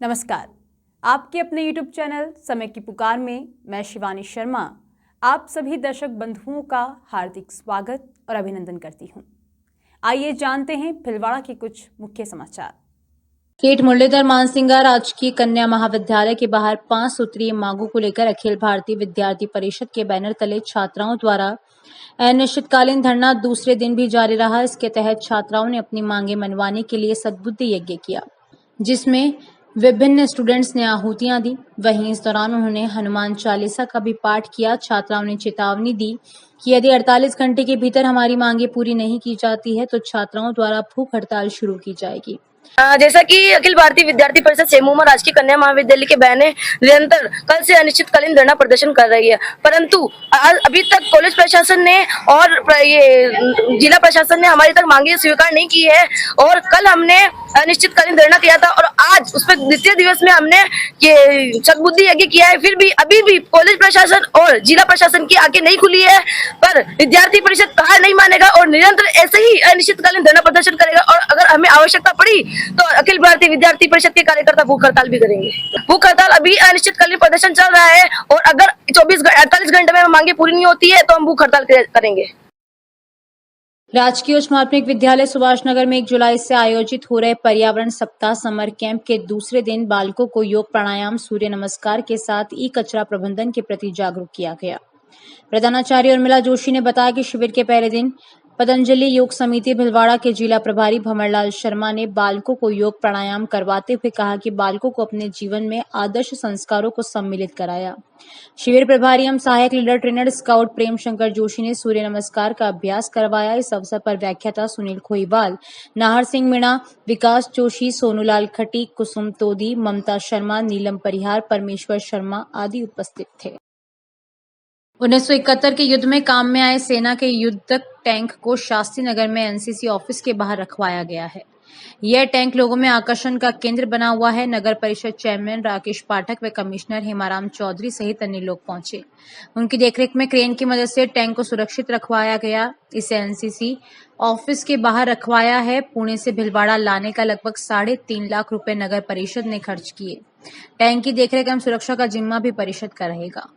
नमस्कार। आपके अपने YouTube चैनल समय की पुकार में मैं शिवानी शर्मा आप सभी दर्शक बंधुओं का हार्दिक स्वागत और अभिनंदन करती हूं। आइए जानते हैं भीलवाड़ा के कुछ मुख्य समाचार। केट मुरलीधर मानसिंगा राजकीय कन्या महाविद्यालय के बाहर 5 सूत्रीय मांगों को लेकर अखिल भारतीय विद्यार्थी परिषद के बैनर तले छात्राओं द्वारा अनिश्चितकालीन धरना दूसरे दिन भी जारी रहा। इसके तहत छात्राओं ने अपनी मांगे मनवाने के लिए सद्बुद्धि यज्ञ किया, जिसमें विभिन्न स्टूडेंट्स ने आहुतियां दी। वहीं इस दौरान उन्होंने हनुमान चालीसा का भी पाठ किया। छात्राओं ने चेतावनी दी कि यदि 48 घंटे के भीतर हमारी मांगे पूरी नहीं की जाती है तो छात्राओं द्वारा भूख हड़ताल शुरू की जाएगी। जैसा कि अखिल भारतीय विद्यार्थी परिषद सेमूमा राजकीय कन्या महाविद्यालय के बहनें निरंतर कल से अनिश्चितकालीन धरना प्रदर्शन कर रही है, परंतु अभी तक कॉलेज प्रशासन ने और ये जिला प्रशासन ने हमारी तक मांगे स्वीकार नहीं की है। और कल हमने अनिश्चितकालीन धरना किया था और आज उस पर द्वितीय दिवस में हमने ये सद्बुद्धि यज्ञ किया है। फिर भी अभी भी कॉलेज प्रशासन और जिला प्रशासन की आंखें नहीं खुली है, पर विद्यार्थी परिषद हार नहीं मानेगा और निरंतर ऐसे ही अनिश्चितकालीन धरना प्रदर्शन करेगा। और अगर हमें आवश्यकता पड़ी तो अखिल भारतीय विद्यार्थी परिषद के कार्यकर्ता भूख हड़ताल भी करेंगे। भूख हड़ताल अभी अनिश्चितकालीन प्रदर्शन चल रहा है और अगर 48 घंटे में मांगे पूरी नहीं होती है तो हम भूख हड़ताल करेंगे। राजकीय उच्च माध्यमिक विद्यालय सुभाष नगर में 1 जुलाई से आयोजित हो रहे पर्यावरण सप्ताह समर कैंप के दूसरे दिन बालकों को योग, प्राणायाम, सूर्य नमस्कार के साथ ई कचरा प्रबंधन के प्रति जागरूक किया गया। प्रधानाचार्य उर्मिला जोशी ने बताया कि शिविर के पहले दिन पतंजलि योग समिति भिलवाड़ा के जिला प्रभारी भंवरलाल शर्मा ने बालकों को योग प्राणायाम करवाते हुए कहा कि बालकों को अपने जीवन में आदर्श संस्कारों को सम्मिलित कराया। शिविर प्रभारी एवं सहायक leader trainer scout Prem Shankar Joshi ने सूर्य नमस्कार का अभ्यास करवाया। इस अवसर पर व्याख्याता सुनील खोईवाल, नाहर सिंह मीणा, विकास जोशी, सोनूलाल खटीक, कुसुम तोदी, ममता शर्मा, नीलम परिहार, परमेश्वर शर्मा आदि उपस्थित थे। 1971 के युद्ध में काम में आए सेना के युद्धक टैंक को शास्त्री नगर में एनसीसी ऑफिस के बाहर रखवाया गया है। यह टैंक लोगों में आकर्षण का केंद्र बना हुआ है। नगर परिषद चेयरमैन राकेश पाठक व कमिश्नर हेमाराम चौधरी सहित अन्य लोग पहुंचे। उनकी देखरेख में क्रेन की मदद से टैंक को सुरक्षित रखवाया गया। इसे एनसीसी ऑफिस के बाहर रखवाया है। पुणे से भिलवाड़ा लाने का लगभग 3.5 लाख रुपए नगर परिषद ने खर्च किए। टैंक की देखरेख एवं सुरक्षा का जिम्मा भी परिषद का रहेगा।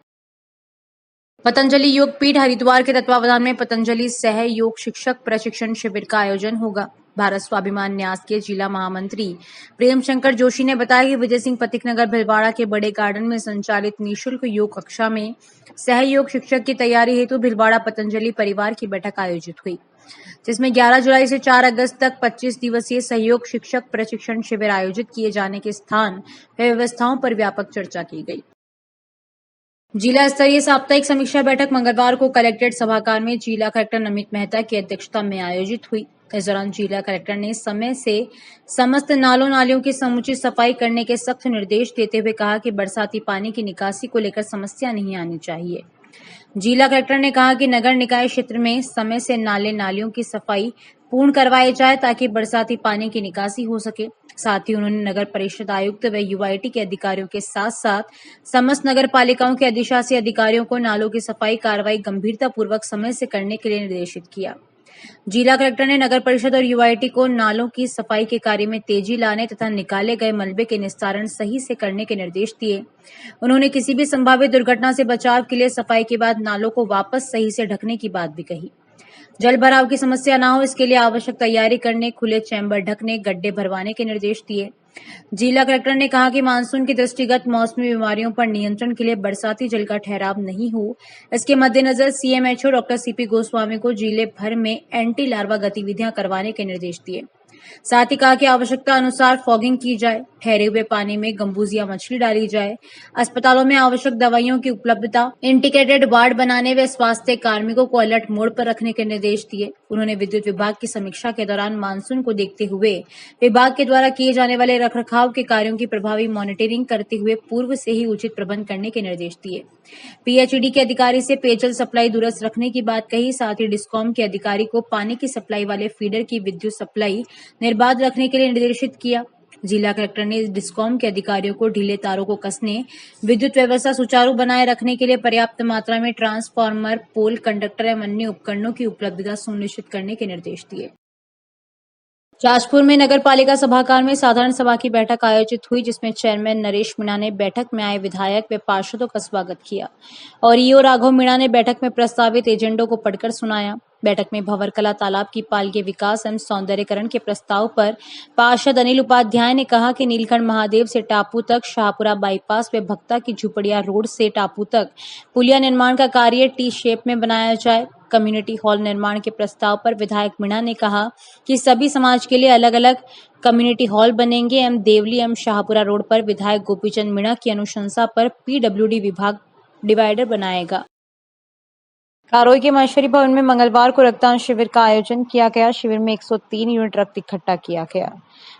पतंजलि योग पीठ हरिद्वार के तत्वावधान में पतंजलि सह योग शिक्षक प्रशिक्षण शिविर का आयोजन होगा। भारत स्वाभिमान न्यास के जिला महामंत्री प्रेम शंकर जोशी ने बताया कि विजय सिंह पथिक नगर भिलवाड़ा के बड़े गार्डन में संचालित निःशुल्क योग कक्षा में सहयोग शिक्षक की तैयारी हेतु भिलवाड़ा पतंजलि परिवार की बैठक आयोजित हुई, जिसमें 11 जुलाई से 4 अगस्त तक 25 दिवसीय सहयोग शिक्षक प्रशिक्षण शिविर आयोजित किए जाने के स्थान व व्यवस्थाओं पर व्यापक चर्चा की गई। जिला स्तरीय साप्ताहिक समीक्षा बैठक मंगलवार को कलेक्ट्रेट सभागार में जिला कलेक्टर नमित मेहता की अध्यक्षता में आयोजित हुई। इस दौरान जिला कलेक्टर ने समय से समस्त नालों नालियों की समुचित सफाई करने के सख्त निर्देश देते हुए कहा कि बरसाती पानी की निकासी को लेकर समस्या नहीं आनी चाहिए। जिला कलेक्टर ने कहा कि नगर निकाय क्षेत्र में समय से नाले नालियों की सफाई पूर्ण करवाई जाए ताकि बरसाती पानी की निकासी हो सके। साथ ही उन्होंने नगर परिषद आयुक्त व यूआईटी के अधिकारियों के साथ साथ समस्त नगर पालिकाओं के अधिशासी अधिकारियों को नालों की सफाई कार्रवाई गंभीरता पूर्वक समय से करने के लिए निर्देशित किया। जिला कलेक्टर ने नगर परिषद और यूआईटी को नालों की सफाई के कार्य में तेजी लाने तथा निकाले गए मलबे के निस्तारण सही से करने के निर्देश दिए। उन्होंने किसी भी संभावित दुर्घटना से बचाव के लिए सफाई के बाद नालों को वापस सही से ढकने की बात भी कही। जल भराव की समस्या न हो इसके लिए आवश्यक तैयारी करने, खुले चैम्बर ढकने, गड्ढे भरवाने के निर्देश दिए। जिला कलेक्टर ने कहा कि मानसून के दृष्टिगत मौसमी बीमारियों पर नियंत्रण के लिए बरसाती जल का ठहराव नहीं हो, इसके मद्देनजर सीएमएचओ डॉक्टर सीपी गोस्वामी को जिले भर में एंटी लार्वा गतिविधियां करवाने के निर्देश दिए। साथ ही कहा कि आवश्यकता अनुसार फॉगिंग की जाए, ठहरे हुए पानी में गंबूजिया मछली डाली जाए, अस्पतालों में आवश्यक दवाइयों की उपलब्धता, इंटीग्रेटेड वार्ड बनाने व स्वास्थ्य कार्मिकों को अलर्ट मोड पर रखने के निर्देश दिए। उन्होंने विद्युत विभाग की समीक्षा के दौरान मानसून को देखते हुए विभाग के द्वारा किए जाने वाले रखरखाव के कार्यों की प्रभावी मॉनिटरिंग करते हुए पूर्व से ही उचित प्रबंध करने के निर्देश दिए। पीएचईडी के अधिकारी से पेयजल सप्लाई दुरुस्त रखने की बात कही। साथ ही डिस्कॉम के अधिकारी को पानी की सप्लाई वाले फीडर की विद्युत सप्लाई निर्बाध रखने के लिए निर्देशित किया। जिला कलेक्टर ने डिस्कॉम के अधिकारियों को ढीले तारों को कसने, विद्युत व्यवस्था सुचारू बनाए रखने के लिए पर्याप्त मात्रा में ट्रांसफार्मर, पोल, कंडक्टर एवं अन्य उपकरणों की उपलब्धता सुनिश्चित करने के निर्देश दिए। जाजपुर में नगर पालिका सभागार में साधारण सभा की बैठक आयोजित हुई, जिसमें चेयरमैन नरेश मीणा ने बैठक में आए विधायक व पार्षदों का स्वागत किया और ईओ राघव मीणा ने बैठक में प्रस्तावित एजेंडों को पढ़कर सुनाया। बैठक में भंवरकला तालाब की पाल के विकास एवं सौंदर्यीकरण के प्रस्ताव पर पार्षद अनिल उपाध्याय ने कहा कि नीलकंठ महादेव से टापू तक, शाहपुरा बाईपास व भक्ता की झुपड़िया रोड से टापू तक पुलिया निर्माण का कार्य टी शेप में बनाया जाए। कम्युनिटी हॉल निर्माण के प्रस्ताव पर विधायक मीणा ने कहा कि सभी समाज के लिए अलग अलग कम्युनिटी हॉल बनेंगे एवं देवली एवं शाहपुरा रोड पर विधायक गोपीचंद मीणा की अनुशंसा पर पीडब्ल्यूडी विभाग डिवाइडर बनाएगा। कारोई के महेश्वरी भवन में मंगलवार को रक्तदान शिविर का आयोजन किया गया। शिविर में 103 यूनिट रक्त इकट्ठा किया गया।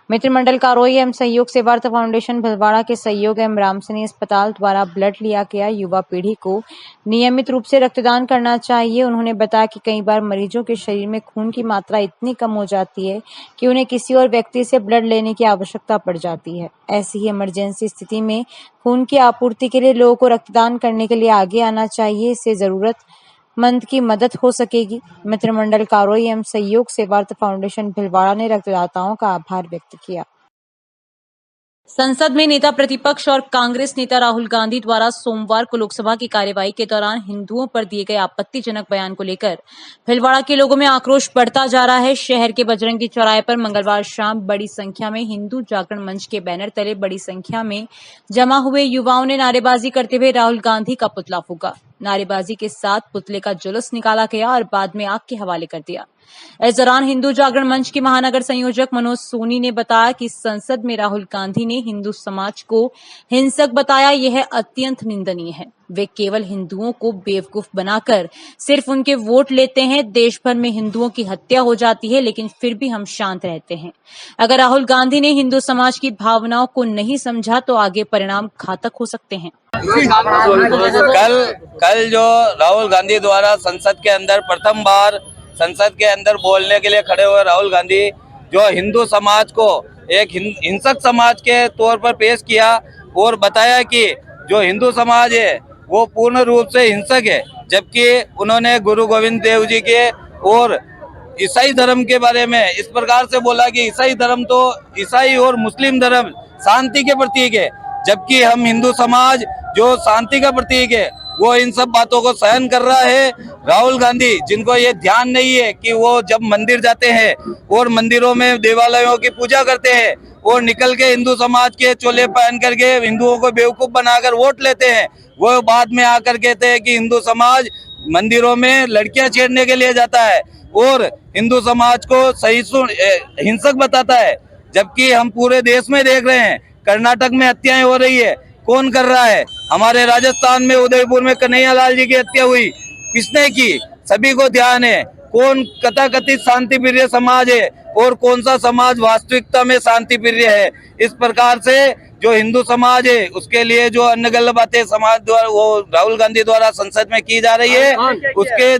मित्र मंडल कारोई एवं सहयोग सेवार्थ फाउंडेशन भीलवाड़ा के सहयोग एवं रामसनी अस्पताल द्वारा ब्लड लिया गया। युवा पीढ़ी को नियमित रूप से रक्तदान करना चाहिए। उन्होंने बताया कि कई बार मरीजों के शरीर में खून की मात्रा इतनी कम हो जाती है कि उन्हें किसी और व्यक्ति से ब्लड लेने की आवश्यकता पड़ जाती है। ऐसी ही इमरजेंसी स्थिति में खून की आपूर्ति के लिए लोगों को रक्तदान करने के लिए आगे आना चाहिए। इससे जरूरतमंद की मदद हो सकेगी। मित्र मंडल कारोई एवं सहयोग सेवार्थ फाउंडेशन भीलवाड़ा ने रक्तदाताओं का आभार व्यक्त किया। संसद में नेता प्रतिपक्ष और कांग्रेस नेता राहुल गांधी द्वारा सोमवार को लोकसभा की कार्यवाही के दौरान हिंदुओं पर दिए गए आपत्तिजनक बयान को लेकर भीलवाड़ा के लोगों में आक्रोश बढ़ता जा रहा है। शहर के बजरंगी चौराहे पर मंगलवार शाम बड़ी संख्या में हिंदू जागरण मंच के बैनर तले बड़ी संख्या में जमा हुए युवाओं ने नारेबाजी करते हुए राहुल गांधी का पुतला फूंका। नारेबाजी के साथ पुतले का जुलूस निकाला गया और बाद में आग के हवाले कर दिया। इस दौरान हिंदू जागरण मंच के महानगर संयोजक मनोज सोनी ने बताया कि संसद में राहुल गांधी ने हिंदू समाज को हिंसक बताया। यह अत्यंत निंदनीय है। वे केवल हिंदुओं को बेवकूफ बनाकर सिर्फ उनके वोट लेते हैं। देश भर में हिंदुओं की हत्या हो जाती है, लेकिन फिर भी हम शांत रहते हैं। अगर राहुल गांधी ने हिंदू समाज की भावनाओं को नहीं समझा तो आगे परिणाम घातक हो सकते हैं। कल जो राहुल गांधी द्वारा संसद के अंदर प्रथम बार संसद के अंदर बोलने के लिए खड़े हुए राहुल गांधी जो हिंदू समाज को एक हिंसक समाज के तौर पर पेश किया और बताया कि जो हिंदू समाज है वो पूर्ण रूप से हिंसक है, जबकि उन्होंने गुरु गोविंद देव जी के और ईसाई धर्म के बारे में इस प्रकार से बोला कि ईसाई धर्म तो ईसाई और मुस्लिम धर्म शांति के प्रतीक है, जबकि हम हिंदू समाज जो शांति का प्रतीक है वो इन सब बातों को सहन कर रहा है। राहुल गांधी जिनको ये ध्यान नहीं है कि वो जब मंदिर जाते हैं और मंदिरों में देवालयों की पूजा करते हैं और निकल के हिंदू समाज के चोले पहन करके हिंदुओं को बेवकूफ बनाकर वोट लेते हैं, वो बाद में आकर कहते हैं कि हिंदू समाज मंदिरों में लड़कियां छेड़ने के लिए जाता है और हिंदू समाज को हिंसक बताता है, जबकि हम पूरे देश में देख रहे हैं कर्नाटक में हत्याएं हो रही है। कौन कर रहा है? हमारे राजस्थान में उदयपुर में कन्हैयालाल जी की हत्या हुई, किसने की? सभी को ध्यान है कौन कथाकथित शांति प्रिय समाज है और कौन सा समाज वास्तविकता में शांति प्रिय है। इस प्रकार से जो हिंदू समाज है उसके लिए जो अन्य गलत बातें समाज द्वारा वो राहुल गांधी द्वारा संसद में की जा रही है, उसके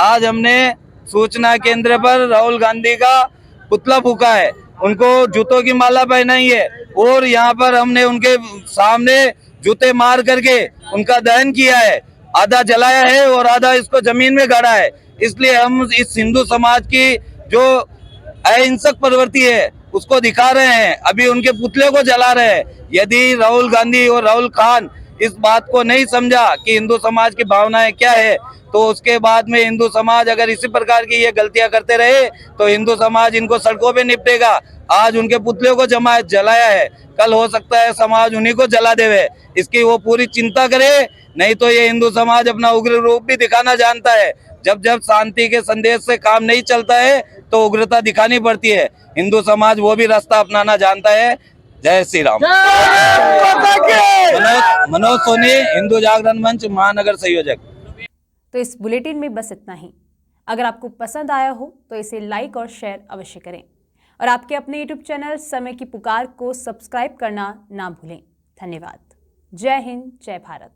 आज हमने सूचना केंद्र पर राहुल गांधी का पुतला फूका है, उनको जूतों की माला पहनाई है और यहाँ पर हमने उनके सामने जूते मार करके उनका दहन किया है, आधा जलाया है और आधा इसको जमीन में गाड़ा है। इसलिए हम इस हिंदू समाज की जो अहिंसक प्रवृत्ति है उसको दिखा रहे हैं, अभी उनके पुतले को जला रहे हैं। यदि राहुल गांधी और राहुल खान इस बात को नहीं समझा कि हिंदू समाज की भावनाएं क्या है, तो उसके बाद में हिंदू समाज अगर इसी प्रकार की ये गलतियां करते रहे तो हिंदू समाज इनको सड़कों पे निपटेगा। आज उनके पुतले को जलाया है, कल हो सकता है समाज उन्हीं को जला देवे, इसकी वो पूरी चिंता करे, नहीं तो ये हिंदू समाज अपना उग्र रूप भी दिखाना जानता है। जब जब शांति के संदेश से काम नहीं चलता है तो उग्रता दिखानी पड़ती है। हिंदू समाज वो भी रास्ता अपनाना जानता है। जय श्री राम। मनोज सोनी, हिंदू जागरण मंच महानगर संयोजक। तो इस बुलेटिन में बस इतना ही। अगर आपको पसंद आया हो तो इसे लाइक और शेयर अवश्य करें और आपके अपने YouTube चैनल समय की पुकार को सब्सक्राइब करना ना भूलें। धन्यवाद। जय हिंद, जय भारत।